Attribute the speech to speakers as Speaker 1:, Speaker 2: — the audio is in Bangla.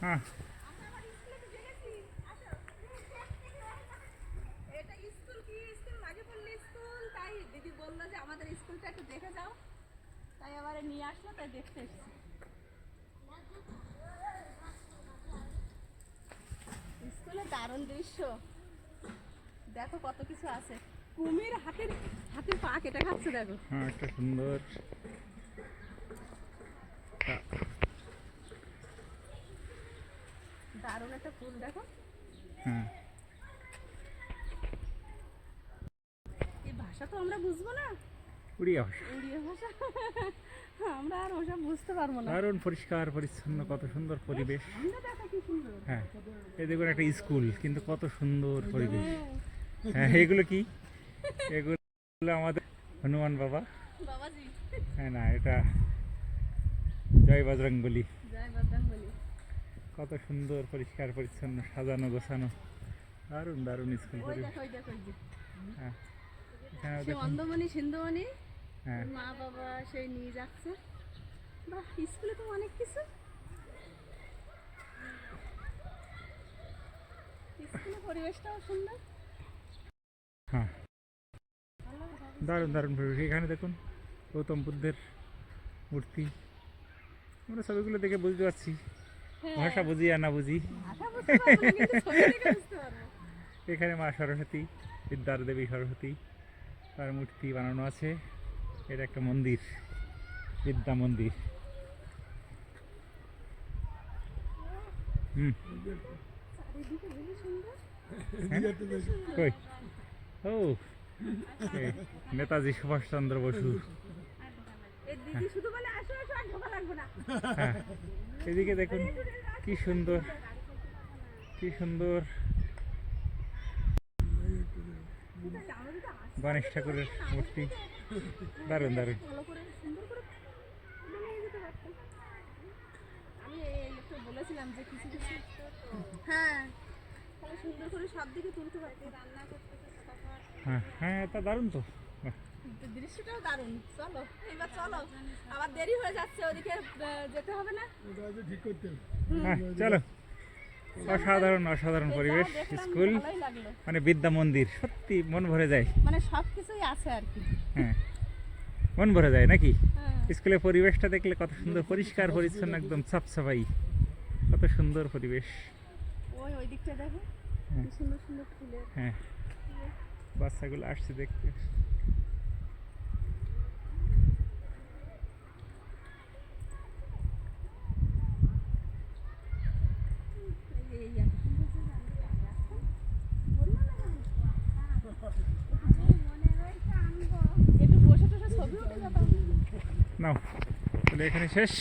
Speaker 1: হ্যাঁ
Speaker 2: দিদি বললো যে আমাদের স্কুলটা একটু দেখে যাও, তাই আবার নিয়ে আসলো, তাই দেখতে এসেছি। স্কুলে দারুণ দৃশ্য, দেখো কত কিছু আছে। কুমির হাতির পা কেটে খাচ্ছে, দেখো।
Speaker 1: হ্যাঁ একটা সুন্দর
Speaker 2: দারুণ একটা ফুল, দেখো।
Speaker 1: হ্যাঁ
Speaker 2: এই ভাষা তো আমরা বুঝবো না,
Speaker 1: উড়িয়া ভাষা।
Speaker 2: উড়িয়া ভাষা আমরা আর ওসব বুঝতে পারবো না।
Speaker 1: দারুণ পরিষ্কার পরিচ্ছন্ন, কত সুন্দর পরিবেশ।
Speaker 2: আমরা দেখো কি সুন্দর।
Speaker 1: হ্যাঁ এই দেখুন একটা স্কুল, কিন্তু কত সুন্দর পরিবেশ। হ্যাঁ এগুলো কি? এগুলো আমাদের হনুমান বাবা।
Speaker 2: বাবাজি।
Speaker 1: হ্যাঁ না, এটা জয় বজরংবলী।
Speaker 2: জয় বজরংবলী।
Speaker 1: কত সুন্দর পরিষ্কার পরিচ্ছন্ন, সাজানো গোছানো, দারুণ দারুণ স্কুল
Speaker 2: ওই
Speaker 1: পরিবেশ।
Speaker 2: দেখো, ওই দেখো, ওই যে
Speaker 1: হ্যাঁ এখানেও
Speaker 2: সেই
Speaker 1: দেখুন।
Speaker 2: অন্ধমণি সিন্ধুমণি,
Speaker 1: হ্যাঁ
Speaker 2: মা বাবা সেই নিয়ে যাচ্ছে। বাহ, স্কুলে তো অনেক কিছু। স্কুলের পরিবেশটাও সুন্দর।
Speaker 1: হ্যাঁ দারুণ দারুণ পরিবেশ। এখানে দেখুন গৌতম বুদ্ধের মূর্তি। আমরা ছবিগুলো দেখে বুঝতে পারছি, ভাষা বুঝি আর না বুঝি।
Speaker 2: ভাষা বুঝতে পারবো না, কিন্তু ছবি দেখে বুঝতে পারবো।
Speaker 1: এখানে মা সরস্বতী, বিদ্যার দেবী সরস্বতী, তার মূর্তি বানানো আছে। এটা একটা মন্দির, বিদ্যা মন্দির। হুম
Speaker 2: চারিদিকে বেশি সুন্দর।
Speaker 1: কই ও এই নেতাজি সুভাষচন্দ্র বসু।
Speaker 2: এই দিদি শুধু বলে আসো আসো, আর ঢোকা লাগবে না।
Speaker 1: হ্যাঁ এদিকে দেখুন কি সুন্দর, কি সুন্দর গণেশ ঠাকুরের মূর্তি, দারুণ দারুণ।
Speaker 2: ভালো করে সুন্দর করে নিয়ে যেতে পারতাম। আমি এই লোকটা বলেছিলাম যে কিছু কিছু, হ্যাঁ তাহলে সুন্দর করে সব দিকে তুলতে পারতে, রান্না করতে
Speaker 1: হ্যাঁ হ্যাঁ তা দারুণ তো।
Speaker 2: দৃশ্যটাও দারুণ। চলো এবার চলো, আবার দেরি হয়ে যাচ্ছে, ওদিকে যেতে হবে না।
Speaker 1: হ্যাঁ চলো। অসাধারণ অসাধারণ পরিবেশ, স্কুল
Speaker 2: ভালোই লাগলো,
Speaker 1: মানে বিদ্যা মন্দির, সত্যি মন ভরে যায়।
Speaker 2: মানে সব কিছুই আছে আর কি।
Speaker 1: হ্যাঁ মন ভরে যায় নাকি?
Speaker 2: হ্যাঁ।
Speaker 1: স্কুলের পরিবেশটা দেখলে কত সুন্দর, পরিষ্কার পরিচ্ছন্ন, একদম সাফসাফাই, কত সুন্দর পরিবেশ।
Speaker 2: ওই ওই দিকটা দেখো
Speaker 1: হ্যাঁ।
Speaker 2: কি সুন্দর সুন্দর ফুলের।
Speaker 1: হ্যাঁ বাচ্চাগুলো আসছে দেখতে।
Speaker 2: এই এত সুন্দর যে রাস্তা, বললাম না আমি। একটু বসে টসে ছবি উঠে যেতাম।
Speaker 1: নাও তাহলে এখানে শেষ।